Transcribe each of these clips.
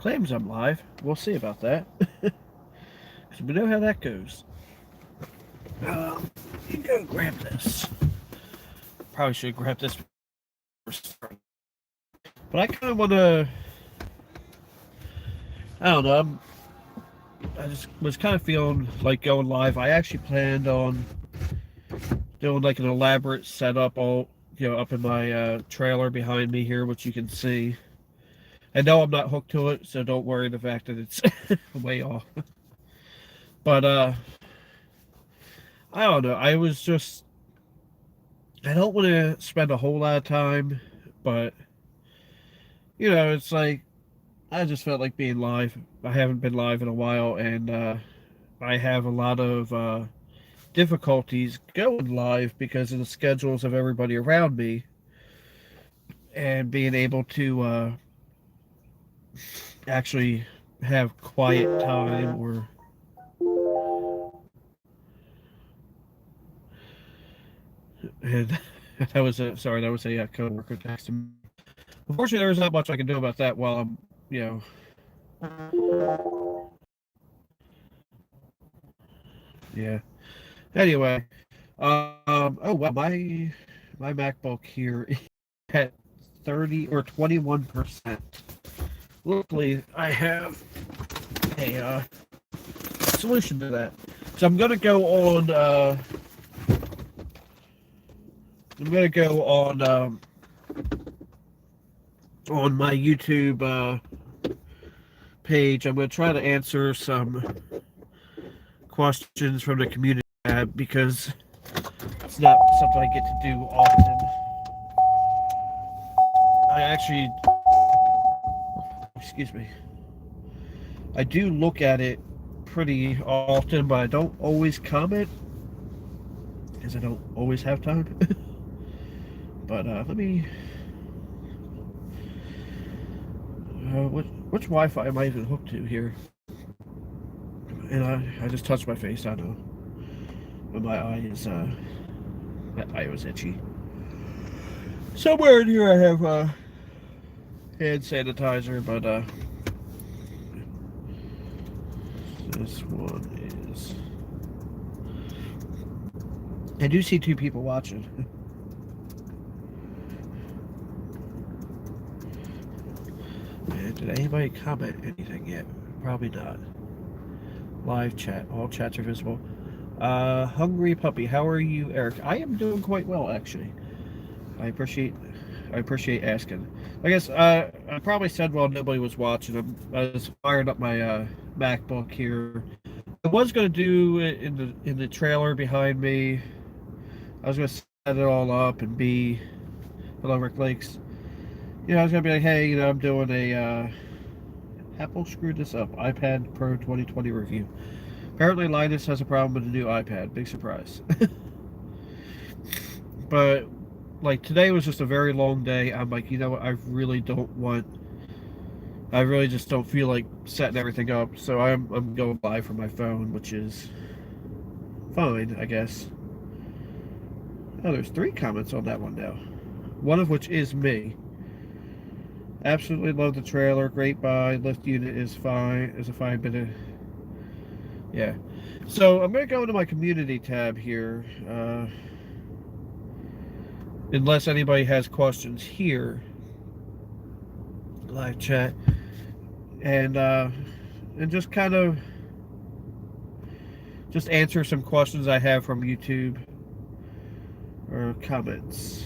claims I'm live. We'll see about that. Because we know how that goes. You go grab this. Probably should grab this first. But I kind of want to. I don't know. I just was kind of feeling like going live. I actually planned on doing like an elaborate setup, all up in my trailer behind me here, which you can see. I know I'm not hooked to it, so don't worry the fact that it's way off. But I don't know. I don't want to spend a whole lot of time, but it's like I just felt like being live. I haven't been live in a while, and I have a lot of difficulties going live because of the schedules of everybody around me, and being able to actually have quiet time or and that was a coworker texting me. Unfortunately, there's not much I can do about that while I'm yeah. Anyway, oh well, my MacBook here is at 30 or 21%. Luckily, I have a solution to that. So I'm gonna go on. I'm gonna go on my YouTube page. I'm gonna try to answer some questions from the community tab because it's not something I get to do often. I actually, excuse me, I do look at it pretty often, but I don't always comment because I don't always have time. But let me. Which Wi-Fi am I even hooked to here? And I just touched my face. I know, but my eye was itchy. Somewhere in here I have hand sanitizer, but this one is. I do see two people watching. And did anybody comment anything yet? Probably not. Live chat. All chats are visible. Hungry Puppy. How are you, Eric? I am doing quite well, actually. I appreciate asking. I guess I probably said while nobody was watching. I was firing up my MacBook here. I was gonna do it in the trailer behind me. I was gonna set it all up and be hello Rick Lakes. I was gonna be like, hey, I'm doing a Apple screwed this up. iPad Pro 2020 review. Apparently Linus has a problem with the new iPad. Big surprise. But like today was just a very long day. I'm like, what? I really just don't feel like setting everything up. So I'm going live from my phone, which is fine, I guess. Oh, there's 3 comments on that one now. One of which is me. Absolutely love the trailer. Great buy. Lift unit is fine. Is a fine bit of. Yeah. So I'm going to go into my community tab here. Unless anybody has questions here. Live chat. And just kind of just answer some questions I have from YouTube or comments.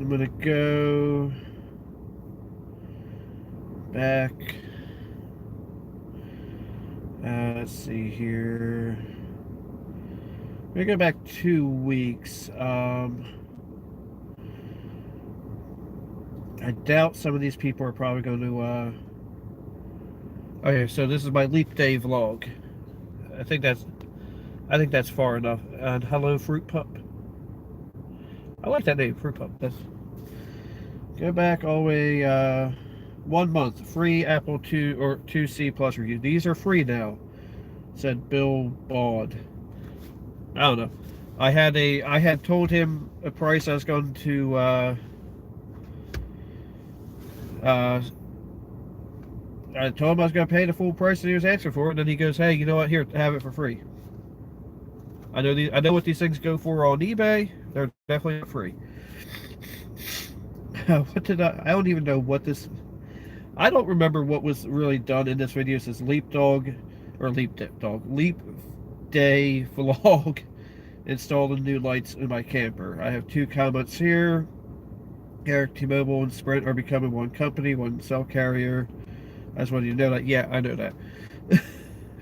I'm gonna go back. Let's see here. I'm gonna go back 2 weeks. I doubt some of these people are probably going to. Okay, so this is my Leap Day vlog. I think that's far enough. And hello, Fruit Pup. I like that name, Fruit Pup. Go back all the way 1 month free Apple 2 or 2C Plus review. These are free now, said Bill Baud. I don't know. I had told him a price I was going to I told him I was going to pay the full price that he was asking for, and then he goes, "Hey, you know what? Here, have it for free." I know what these things go for on eBay. They're definitely not free. What did I don't even know what this. I don't remember what was really done in this video. It says Leap Day vlog. Installing new lights in my camper. I have 2 comments here. Eric, T-Mobile and Sprint are becoming one company, one cell carrier. I just wanted you to know that. Yeah, I know that.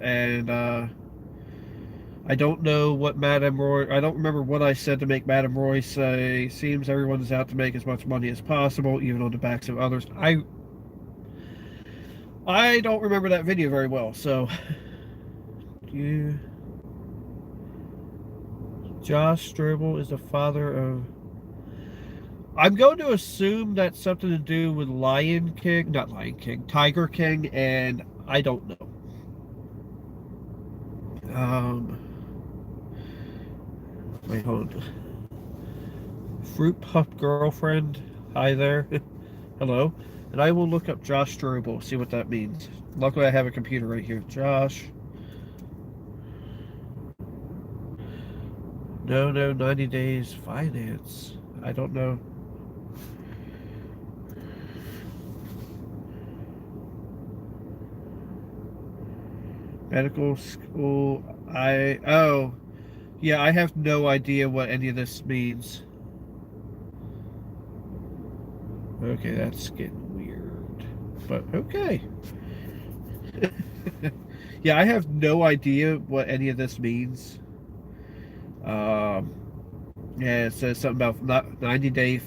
And I don't know what Madame Roy. I don't remember what I said to make Madame Roy say. Seems everyone is out to make as much money as possible, even on the backs of others. I don't remember that video very well. So, Josh Strobel is the father of. I'm going to assume that's something to do with Lion King, not Lion King, Tiger King, and I don't know. Wait, hold on. Fruit Pup Girlfriend, hi there. Hello. And I will look up Josh Strobel, see what that means. Luckily I have a computer right here. Josh. No, 90 days finance. I don't know. Medical school. Yeah, I have no idea what any of this means. Okay, that's getting weird. But okay. Yeah, I have no idea what any of this means. Yeah, it says something about 90 day.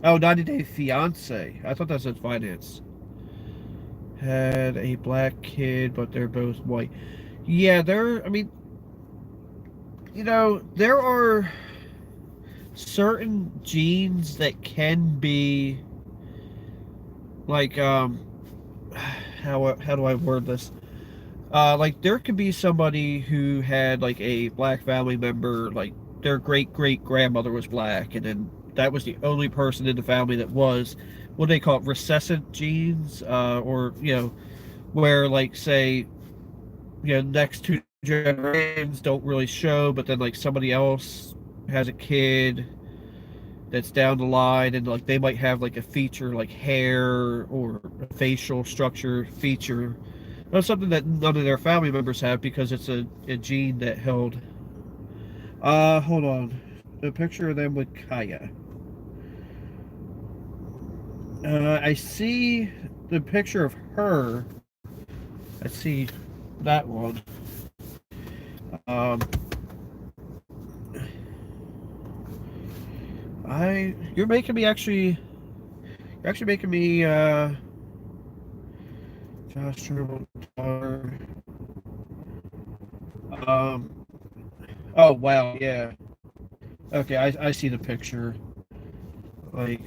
Oh, 90 Day Fiance. I thought that said finance. Had a black kid, but they're both white. Yeah, I mean, there are certain genes that can be like, how do I word this? Like there could be somebody who had like a black family member, like their great-great-grandmother was black, and then that was the only person in the family that was what they call it, recessive genes, or where like say next 2 generations don't really show, but then like somebody else has a kid that's down the line, and like they might have like a feature like hair or a facial structure feature. That's something that none of their family members have because it's a gene that held. Hold on. The picture of them with Kaya. I see the picture of her. I see that one. You're making me actually. You're actually making me. Josh Turbo. Oh wow, yeah. Okay, I see the picture. Like.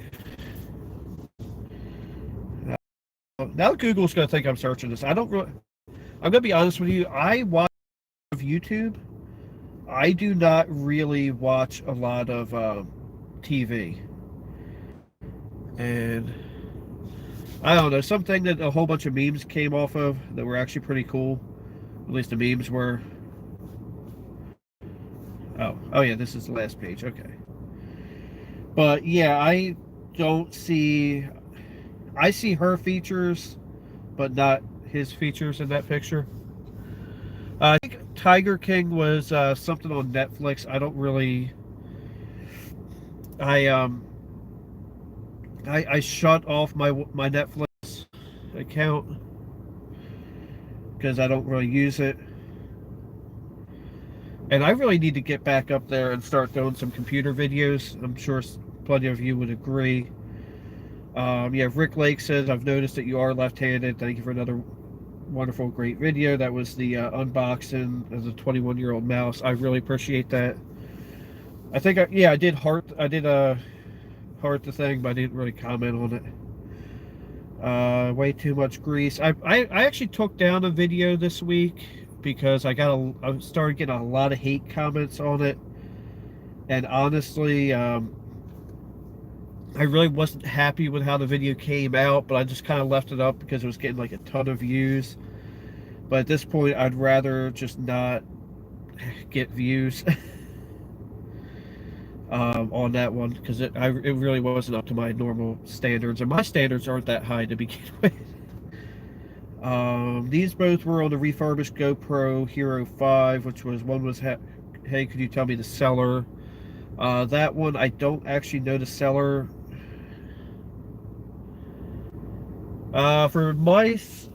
Now Google's gonna think I'm searching this. I don't really. I'm gonna be honest with you. I watch YouTube. I do not really watch a lot of TV, and I don't know, something that a whole bunch of memes came off of that were actually pretty cool. At least the memes were. Oh yeah, this is the last page. Okay, but yeah, I don't see. I see her features, but not his features in that picture. I think Tiger King was something on Netflix. I don't really. I shut off my Netflix account because I don't really use it, and I really need to get back up there and start doing some computer videos. I'm sure plenty of you would agree. Yeah, Rick Lake says, I've noticed that you are left-handed. Thank you for another wonderful, great video. That was the unboxing as a 21-year-old mouse. I really appreciate that. I think, I did heart the thing, but I didn't really comment on it. Way too much grease. I actually took down a video this week because I started getting a lot of hate comments on it. And honestly, I really wasn't happy with how the video came out, but I just kind of left it up because it was getting like a ton of views. But at this point, I'd rather just not get views on that one, because it really wasn't up to my normal standards, and my standards aren't that high to begin with. These both were on the refurbished GoPro Hero 5, which was, one was, hey, could you tell me the seller? That one, I don't actually know the seller. For mice,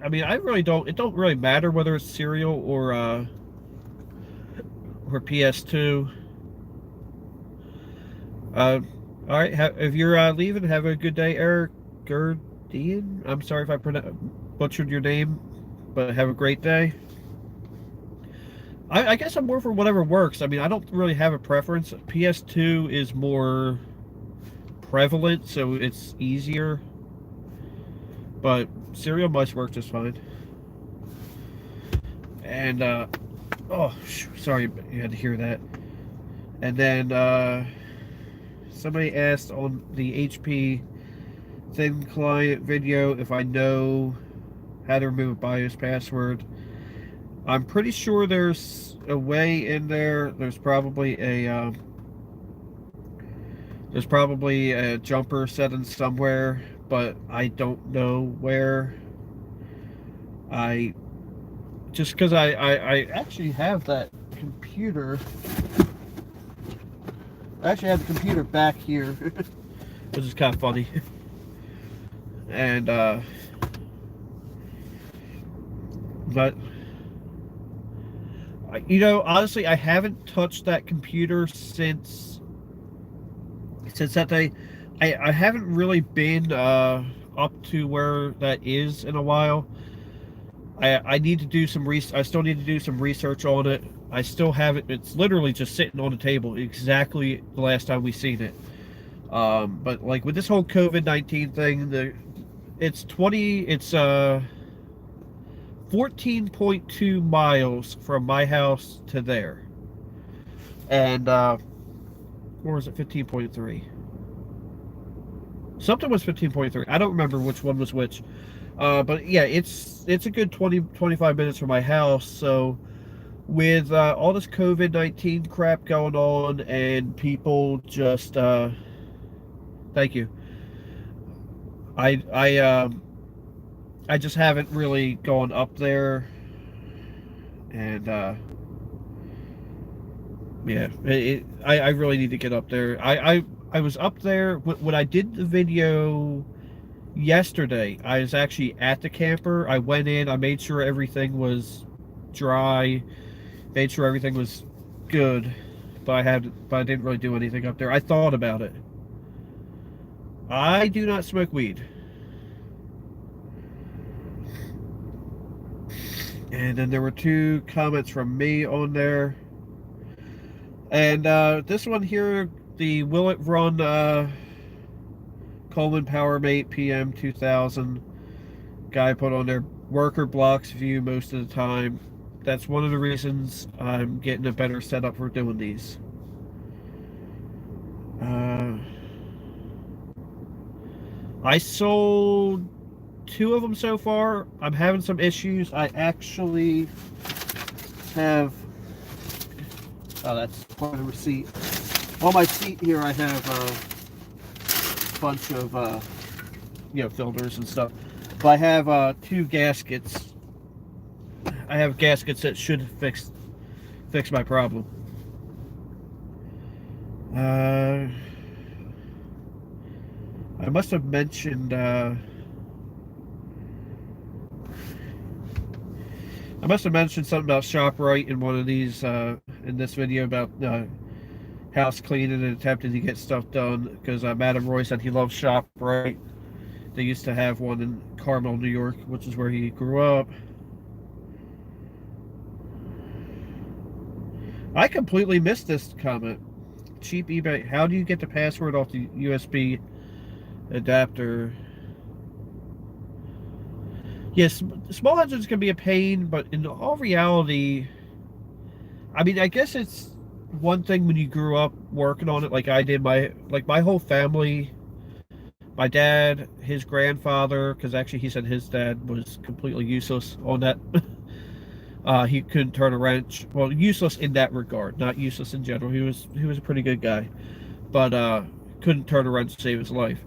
I mean, I really don't, it don't really matter whether it's Serial or PS2. All right, if you're leaving, have a good day, Eric Gerdian. I'm sorry if I butchered your name, but have a great day. I guess I'm more for whatever works. I mean, I don't really have a preference. PS2 is more prevalent, so it's easier. But Serial mice work just fine. And, oh, sorry you had to hear that. And then, somebody asked on the HP Thin Client video if I know how to remove a BIOS password. I'm pretty sure there's a way in there. There's probably a jumper setting somewhere, but I don't know where. Just because I actually have that computer. I actually have the computer back here, which is kind of funny. And but you know, honestly, I haven't touched that computer since that day. I haven't really been up to where that is in a while. I need to do some I still need to do some research on it. I still have it. It's literally just sitting on the table, exactly the last time we seen it. But like with this whole COVID-19 thing, it's 14.2 miles from my house to there. And or was it 15.3? Something was 15.3. I don't remember which one was which. But yeah, it's a good 20-25 minutes from my house. So with all this COVID-19 crap going on, and people just thank you. I just haven't really gone up there, and yeah, I really need to get up there. I was up there when I did the video yesterday. I was actually at the camper. I went in, I made sure everything was dry, made sure everything was good, but I didn't really do anything up there. I thought about it. I do not smoke weed. And then there were 2 comments from me on there. And this one here, the Will It Run Coleman PowerMate PM 2000 guy put on there, worker blocks view most of the time. That's one of the reasons I'm getting a better setup for doing these. I sold 2 of them so far. I'm having some issues. I actually have, oh, that's part of the receipt. On my seat here, I have a bunch of, you know, filters and stuff. But I have 2 gaskets. I have gaskets that should fix my problem. I must have mentioned something about ShopRite in one of these in this video about house cleaning and attempting to get stuff done, because Madam Roy said he loves ShopRite. They used to have one in Carmel, New York, which is where he grew up. I completely missed this comment. Cheap eBay. How do you get the password off the USB adapter? Yes, small engines can be a pain, but in all reality, I mean, I guess it's one thing when you grew up working on it, like I did, my whole family, my dad, his grandfather, because actually he said his dad was completely useless on that. He couldn't turn a wrench. Well, useless in that regard, not useless in general. He was a pretty good guy, but couldn't turn a wrench to save his life.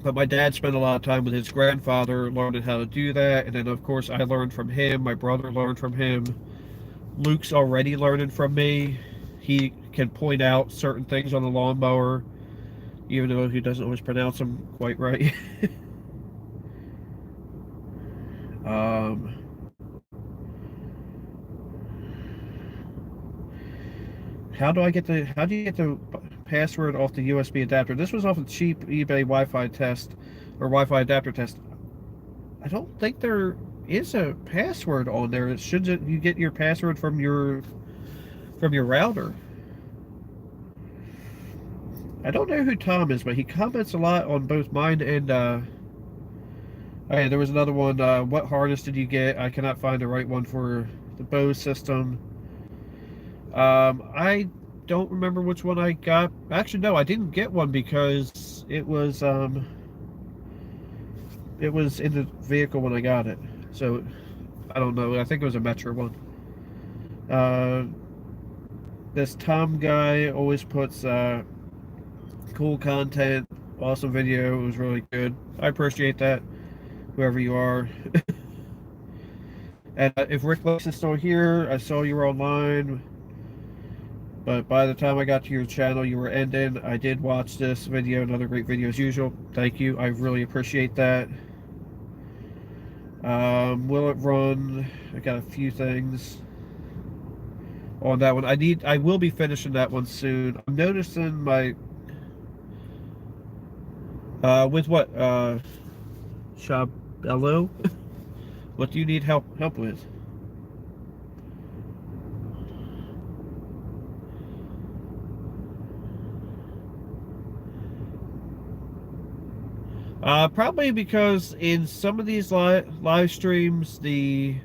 But my dad spent a lot of time with his grandfather learning how to do that, and then of course I learned from him. My brother learned from him. Luke's already learning from me. He can point out certain things on the lawnmower, even though he doesn't always pronounce them quite right. um, how do you get the password off the USB adapter? This was off a cheap eBay Wi-Fi test or Wi-Fi adapter test. I don't think there is a password on there. It should you get your password from your router. I don't know who Tom is, but he comments a lot on both mine and okay, there was another one. What harness did you get? I cannot find the right one for the Bose system. I don't remember which one I got. Actually, no, I didn't get one because it was in the vehicle when I got it. So I don't know. I think it was a Metro one. This Tom guy always puts cool content, awesome video. It was really good. I appreciate that, whoever you are. And if Rick Lux is still here, I saw you were online, but by the time I got to your channel, you were ending. I did watch this video, another great video as usual. Thank you. I really appreciate that. Will it run? I got a few things on that one. I will be finishing that one soon. I'm noticing my with what Shabello? What do you need help with? Probably because in some of these live streams, when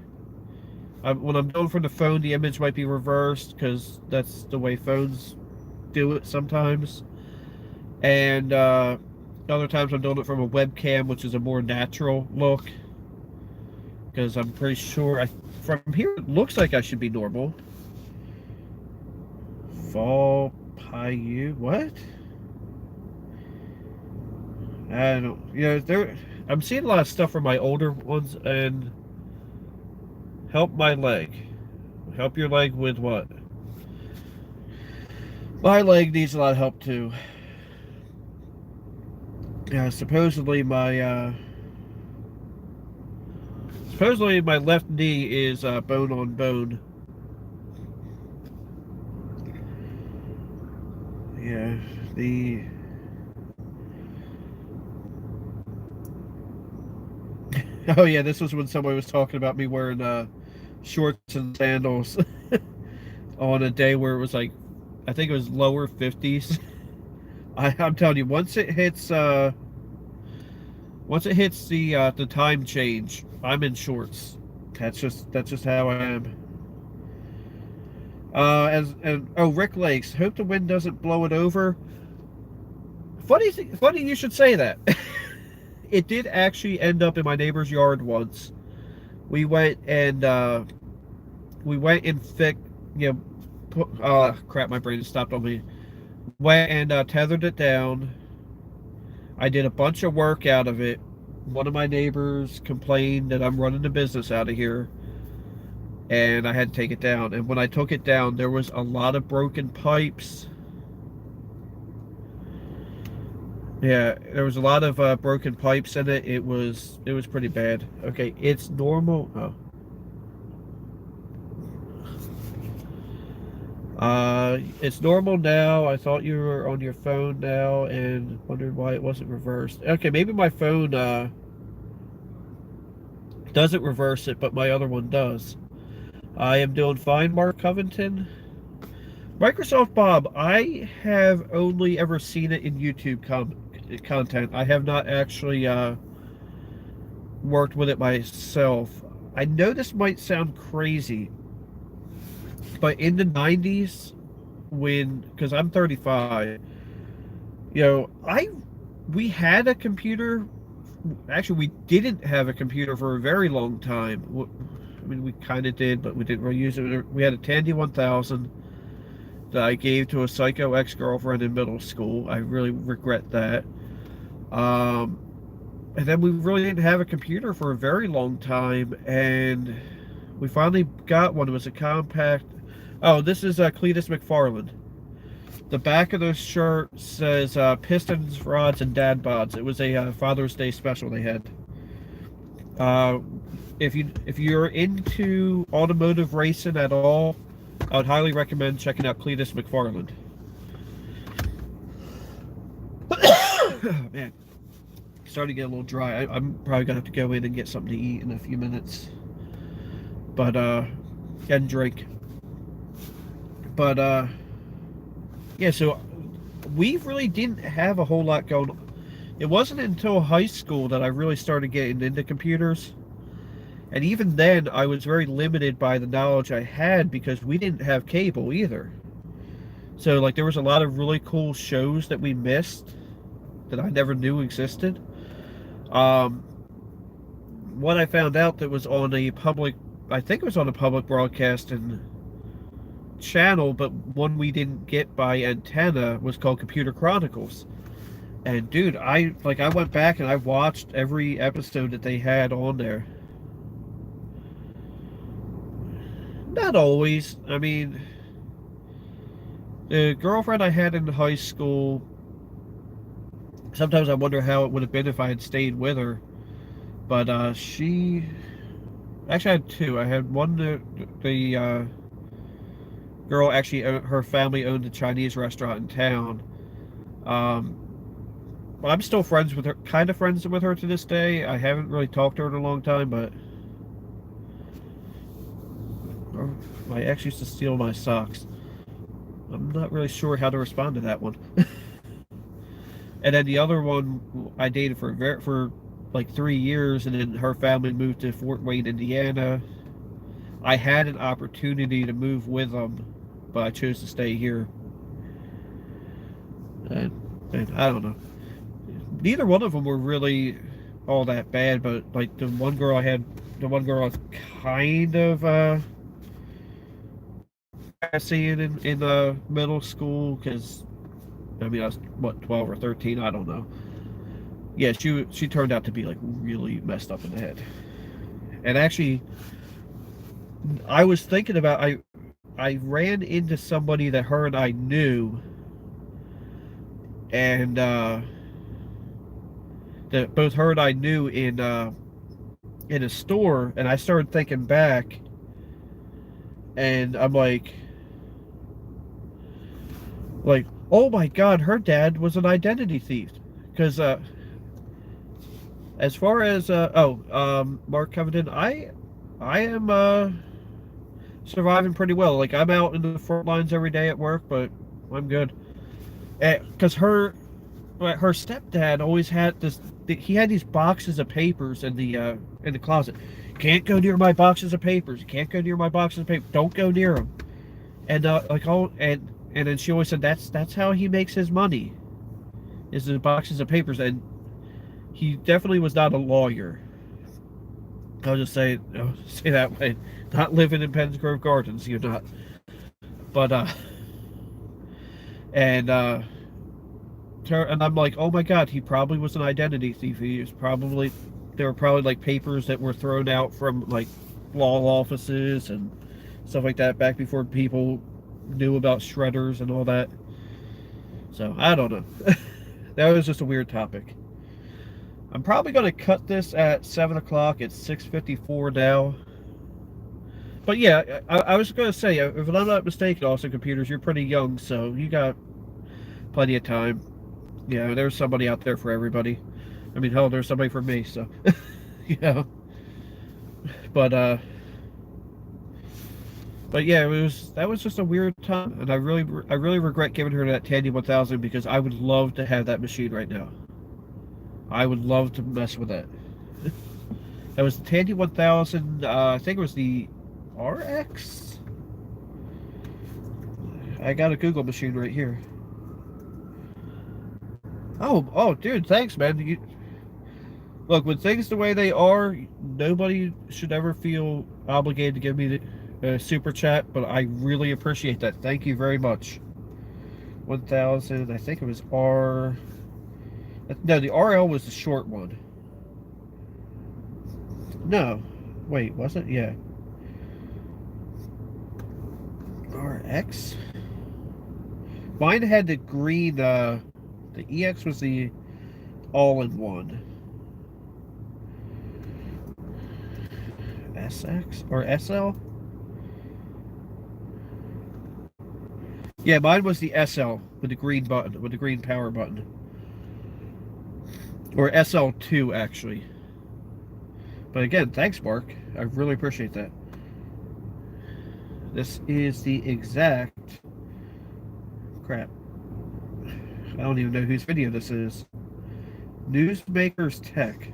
I'm going from the phone, the image might be reversed because that's the way phones do it sometimes. And other times I'm doing it from a webcam, which is a more natural look. Because I'm pretty sure, from here it looks like I should be normal. Fall Payu, what? I don't, I'm seeing a lot of stuff from my older ones, and help my leg. Help your leg with what? My leg needs a lot of help too. Yeah, supposedly my left knee is bone on bone. Yeah, oh yeah, this was when somebody was talking about me wearing shorts and sandals on a day where it was like, I think it was lower 50s. I'm telling you, once it hits the time change, I'm in shorts. That's just how I am. Rick Lakes, hope the wind doesn't blow it over. Funny you should say that. It did actually end up in my neighbor's yard once. We went and crap, my brain stopped on me. Went and tethered it down. I did a bunch of work out of it. One of my neighbors complained that I'm running the business out of here, and I had to take it down. And when I took it down, there was a lot of broken pipes. Yeah, there was a lot of broken pipes in it. It was pretty bad. Okay, it's normal. Oh. It's normal now. I thought you were on your phone now and wondered why it wasn't reversed. Okay, maybe my phone doesn't reverse it, but my other one does. I am doing fine, Mark Covington. Microsoft Bob, I have only ever seen it in YouTube content. I have not actually worked with it myself. I know this might sound crazy, but in the 90s, because I'm 35, you know, we had a computer. Actually, we didn't have a computer for a very long time. I mean, we kind of did, but we didn't really use it. We had a Tandy 1000 that I gave to a psycho ex-girlfriend in middle school. I really regret that. And then we really didn't have a computer for a very long time, and we finally got one. It was a compact. Oh, this is Cletus McFarland. The back of the shirt says Pistons, Rods, and Dad Bods. It was a Father's Day special they had. If you're into automotive racing at all, I would highly recommend checking out Cletus McFarland. Man, starting to get a little dry. I'm probably gonna have to go in and get something to eat in a few minutes. But and drink. But yeah, so we really didn't have a whole lot going on. It wasn't until high school that I really started getting into computers. And even then, I was very limited by the knowledge I had because we didn't have cable either. So, like, there was a lot of really cool shows that we missed that I never knew existed. What I found out that was on a public, I think it was on a public broadcasting channel, but one we didn't get by antenna, was called Computer Chronicles. And dude, I went back and I watched every episode that they had on there. Not always. I mean, the girlfriend I had in high school, sometimes I wonder how it would have been if I had stayed with her. But she, actually I had two. I had one, the girl, actually, her family owned a Chinese restaurant in town. I'm still friends with her, kind of friends with her to this day. I haven't really talked to her in a long time, but my ex used to steal my socks. I'm not really sure how to respond to that one. And then the other one I dated for like 3 years, and then her family moved to Fort Wayne, Indiana. I had an opportunity to move with them, but I chose to stay here. And I don't know. Neither one of them were really all that bad, but like the one girl I was kind of seeing in middle school, because I mean I was what, 12 or 13, I don't know. Yeah, she turned out to be like really messed up in the head. And actually, I was thinking about, I ran into somebody that her and I knew, and that both her and I knew in a store, and I started thinking back, and I'm like, oh my God, her dad was an identity thief. Because as far as Mark Covington, I am surviving pretty well. Like, I'm out in the front lines every day at work, but I'm good. Because her stepdad always had this. He had these boxes of papers in the closet. Can't go near my boxes of papers. You can't go near my boxes of papers. Don't go near them. And and then she always said that's how he makes his money, is the boxes of papers. And he definitely was not a lawyer. I'll just say that way. Not living in Penns Grove Gardens, you're not. But and I'm like, oh my God, he probably was an identity thief. There were probably like papers that were thrown out from like law offices and stuff like that back before people knew about shredders and all that. So I don't know. That was just a weird topic. I'm probably going to cut this at 7 o'clock. It's 6:54 now. But yeah, I was going to say, if I'm not mistaken, also computers, you're pretty young, so you got plenty of time. Yeah, there's somebody out there for everybody. I mean, hell, there's somebody for me, so, you know. But yeah, that was just a weird time, and I really regret giving her that Tandy 1000, because I would love to have that machine right now. I would love to mess with it. That was the Tandy 1000. I think it was the RX. I got a Google machine right here. Oh, dude, thanks, man. Look, with things the way they are, nobody should ever feel obligated to give me the super chat, but I really appreciate that. Thank you very much. 1,000, I think it was R. No, the RL was the short one. No. Wait, was it? Yeah. RX? Mine had the green, the EX was the all-in-one. SX? Or SL? Yeah, mine was the SL with the green button, with the green power button. Or SL2, actually. But again, thanks, Mark. I really appreciate that. This is the exact... Crap. I don't even know whose video this is. Newsmakers Tech.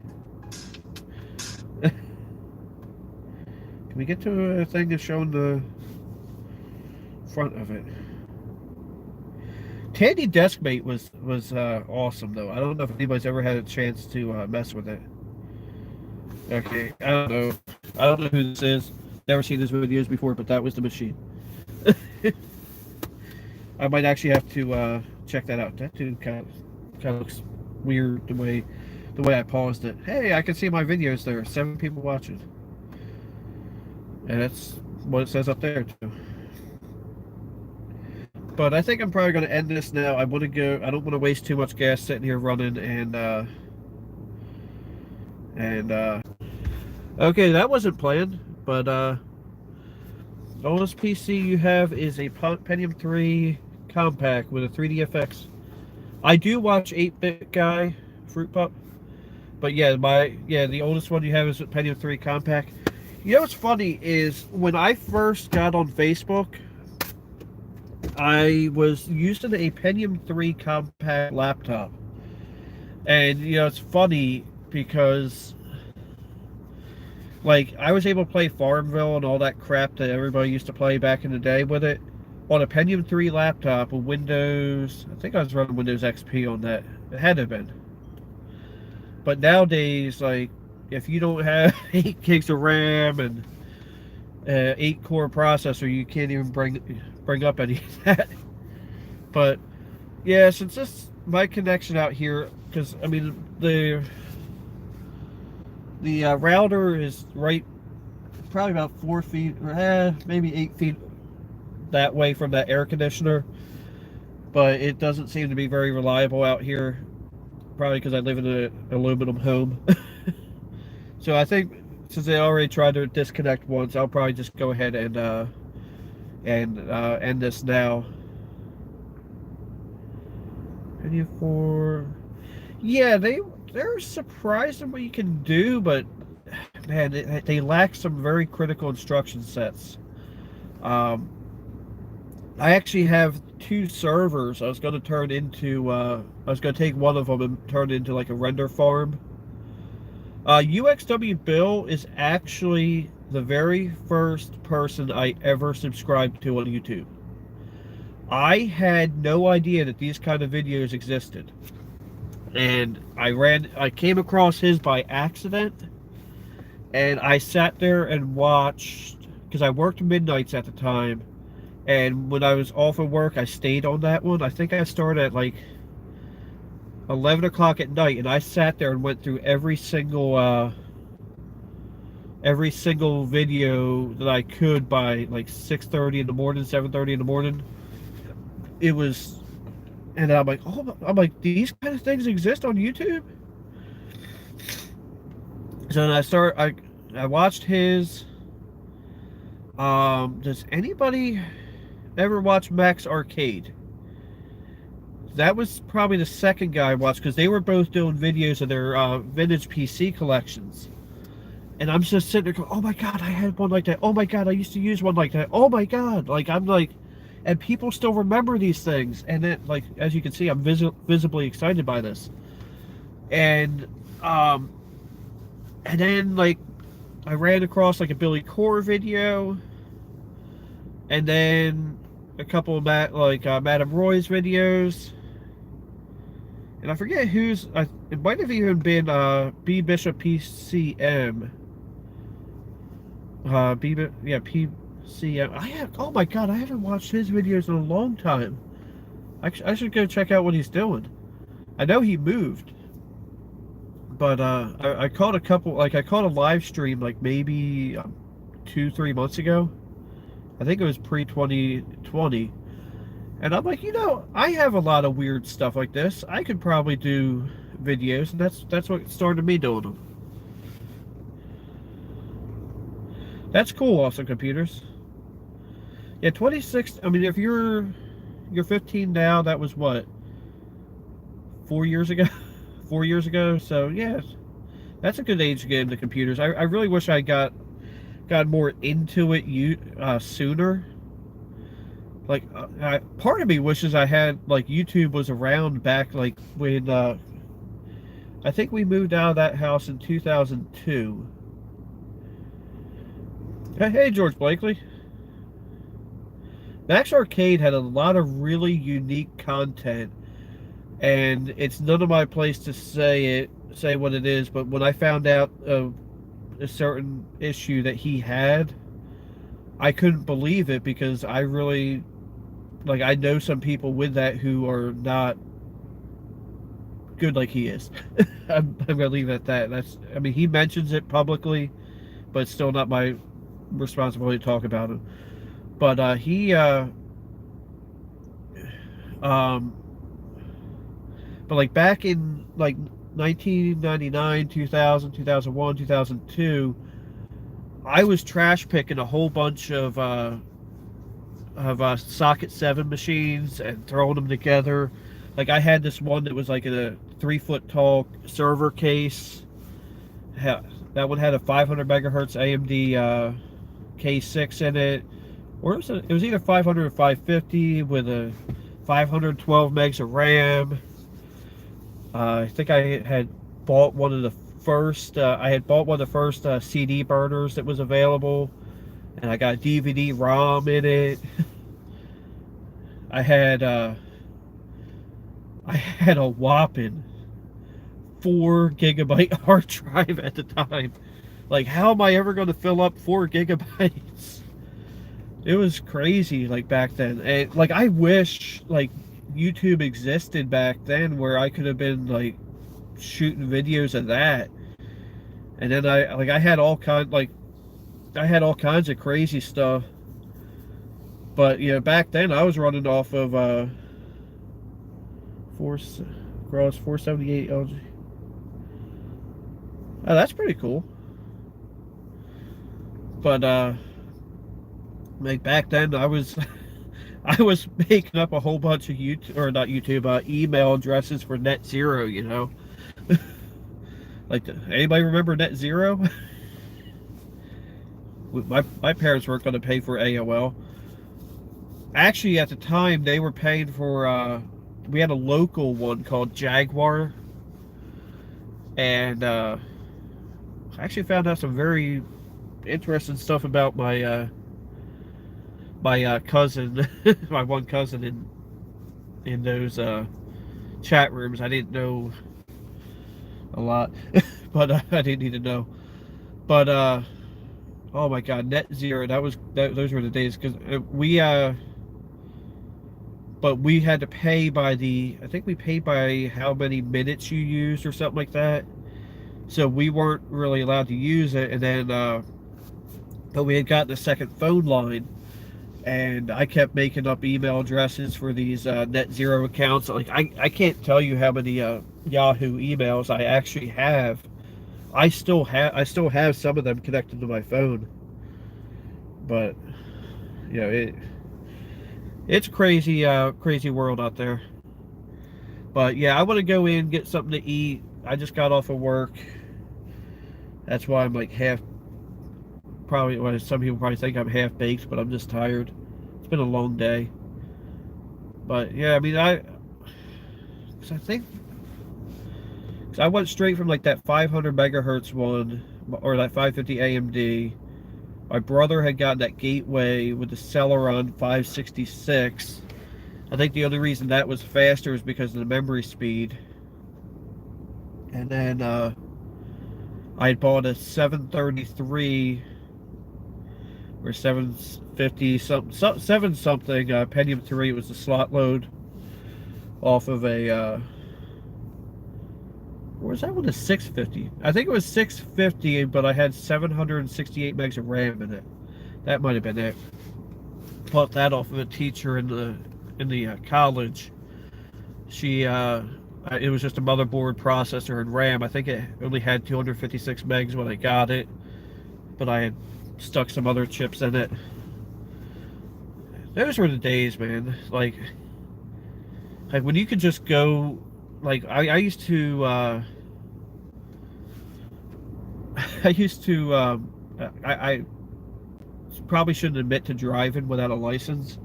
Can we get to a thing that's showing the front of it? Tandy Deskmate was awesome, though. I don't know if anybody's ever had a chance to mess with it. Okay, I don't know. I don't know who this is. Never seen his videos before, but that was the machine. I might actually have to check that out. That dude kind of looks weird the way I paused it. Hey, I can see my videos there. 7 people watching, and that's what it says up there too. But I think I'm probably going to end this now. I want to go. I don't want to waste too much gas sitting here running and okay, that wasn't planned, but the oldest PC you have is a Pentium 3 compact with a 3DFX. I do watch 8-Bit Guy, Fruit Pup, but yeah, the oldest one you have is a Pentium 3 compact. You know what's funny is when I first got on Facebook, I was using a Pentium 3 compact laptop, and you know it's funny because like I was able to play Farmville and all that crap that everybody used to play back in the day with it on a Pentium 3 laptop with Windows. I think I was running Windows XP on that. It had to have been. But nowadays, like, if you don't have 8 gigs of RAM and 8-core processor, you can't even bring up any of that. But yeah, since my connection out here, because I mean the router is right, probably about 4 feet, or maybe 8 feet that way from that air conditioner, but it doesn't seem to be very reliable out here, probably because I live in an aluminum home. So I think since they already tried to disconnect once, I'll probably just go ahead and end this now. Any for... Yeah, they're surprised at what you can do, but man, they lack some very critical instruction sets. I actually have 2 servers I was going to turn into, I was going to take one of them and turn it into like a render farm. UXW Bill is actually the very first person I ever subscribed to on YouTube. I had no idea that these kind of videos existed. And I came across his by accident, and I sat there and watched, because I worked midnights at the time, and when I was off of work, I stayed on that one. I think I started at like 11 o'clock at night, and I sat there and went through every single video that I could by like 6:30 in the morning, 7:30 in the morning. It was, and I'm like, oh, I'm like, these kind of things exist on YouTube. So then I watched his. Does anybody ever watch Max Arcade? That was probably the second guy I watched, because they were both doing videos of their vintage PC collections. And I'm just sitting there going, oh my god, I had one like that. Oh my god, I used to use one like that. Oh my god. Like, I'm like, and people still remember these things. And then, like, as you can see, I'm visibly excited by this. And then, like, I ran across, like, a Billy Core video. And then a couple of Madame Roy's videos, and I forget who's. It might have even been B Bishop PCM. PCM. Oh my god, I haven't watched his videos in a long time. I should go check out what he's doing. I know he moved, but I caught a couple. Like I caught a live stream like maybe 2-3 months ago. I think it was pre-2020. And I'm like, I have a lot of weird stuff like this. I could probably do videos, and that's what started me doing them. That's cool, Awesome Computers. Yeah, 26. I mean, if you're 15 now, that was what, 4 years ago? 4 years ago. So yeah, that's a good age to get into computers. I really wish I got more into it sooner. Like, part of me wishes I had, like, YouTube was around back, like, when, I think we moved out of that house in 2002. Hey, George Blakely. Max Arcade had a lot of really unique content, and it's none of my place to say what it is, but when I found out of a certain issue that he had, I couldn't believe it, because I really... Like, I know some people with that who are not good like he is. I'm gonna leave it at that. I mean, he mentions it publicly, but it's still not my responsibility to talk about him. But but like back in like 1999, 2000, 2001, 2002, I was trash picking a whole bunch of Socket 7 machines and throwing them together. Like, I had this one that was like a 3-foot tall server case. That one had a 500 megahertz AMD K6 in it, or it was either 500 or 550 with a 512 megs of RAM. I think I had bought one of the first. I had bought one of the first CD burners that was available, and I got DVD-ROM in it. I had a whopping 4 gigabyte hard drive at the time. Like, how am I ever going to fill up 4 gigabytes? It was crazy, like, back then. And, like, I wish, like, YouTube existed back then, where I could have been, like, shooting videos of that. And then I had all kinds of crazy stuff. But, back then I was running off of 478 LG. Oh, that's pretty cool. But like back then I was I was making up a whole bunch of email addresses for NetZero, Like, anybody remember NetZero? My parents weren't going to pay for AOL. Actually, at the time, they were paying for, we had a local one called Jaguar. And, I actually found out some very interesting stuff about my, cousin, my one cousin in those, chat rooms. I didn't know a lot, but I didn't need to know. But, oh my God, NetZero, those were the days, because but we had to pay by I think we paid by how many minutes you used or something like that. So we weren't really allowed to use it. And then, but we had gotten a second phone line, and I kept making up email addresses for these NetZero accounts. Like, I can't tell you how many Yahoo emails I actually have. I still have some of them connected to my phone. But, it's crazy, crazy world out there. But yeah, I want to go in, get something to eat. I just got off of work. That's why I'm like well, some people probably think I'm half baked, but I'm just tired. It's been a long day. But yeah, I mean, I think, cause I went straight from like that 500 megahertz one, or that 550 AMD, My brother had gotten that Gateway with the Celeron 566. I think the only reason that was faster is because of the memory speed. And then I had bought a 733 or 750 something, 7 something Pentium 3. It was the slot load off of a or was that one a 650? I think it was 650, but I had 768 megs of RAM in it. That might have been it. Bought that off of a teacher in the college. She it was just a motherboard, processor, and RAM. I think it only had 256 megs when I got it, but I had stuck some other chips in it. Those were the days, man. Like when you could just go, like I used to I probably shouldn't admit to driving without a license,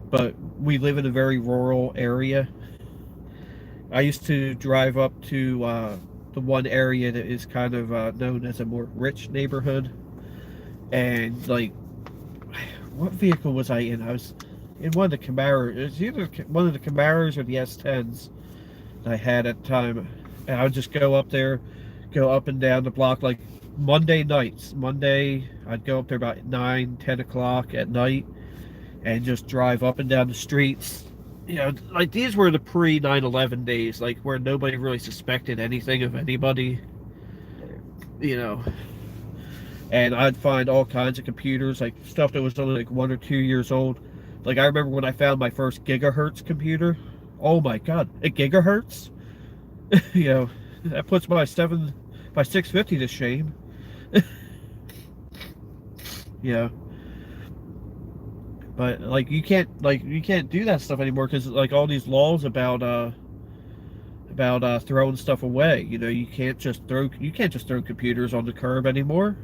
but we live in a very rural area. I used to drive up to the one area that is kind of known as a more rich neighborhood, and like, what vehicle was I in? I was in one of the Camaros. It was either one of the Camaros or the S10s that I had at the time, and I would just go up there, go up and down the block, like Monday nights. Monday, I'd go up there about 9, 10 o'clock at night and just drive up and down the streets. You know, like these were the pre 9/11 days, like where nobody really suspected anything of anybody, you know. And I'd find all kinds of computers, like stuff that was only like 1 or 2 years old. Like I remember when I found my first gigahertz computer. Oh my god, a gigahertz? You know, that puts my 650 to shame. You know. But like you can't do that stuff anymore because like all these laws about throwing stuff away. You know, you can't just throw computers on the curb anymore.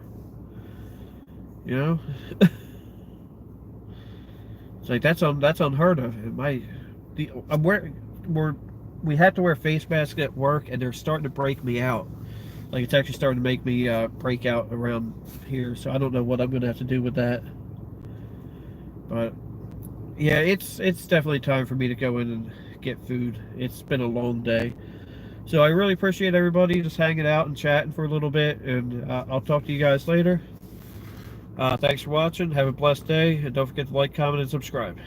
You know, it's like that's unheard of. We have to wear face masks at work, and they're starting to break me out. Like it's actually starting to make me break out around here. So I don't know what I'm going to have to do with that. But yeah, it's definitely time for me to go in and get food. It's been a long day. So I really appreciate everybody just hanging out and chatting for a little bit, and I'll talk to you guys later. Thanks for watching. Have a blessed day, and don't forget to like, comment, and subscribe.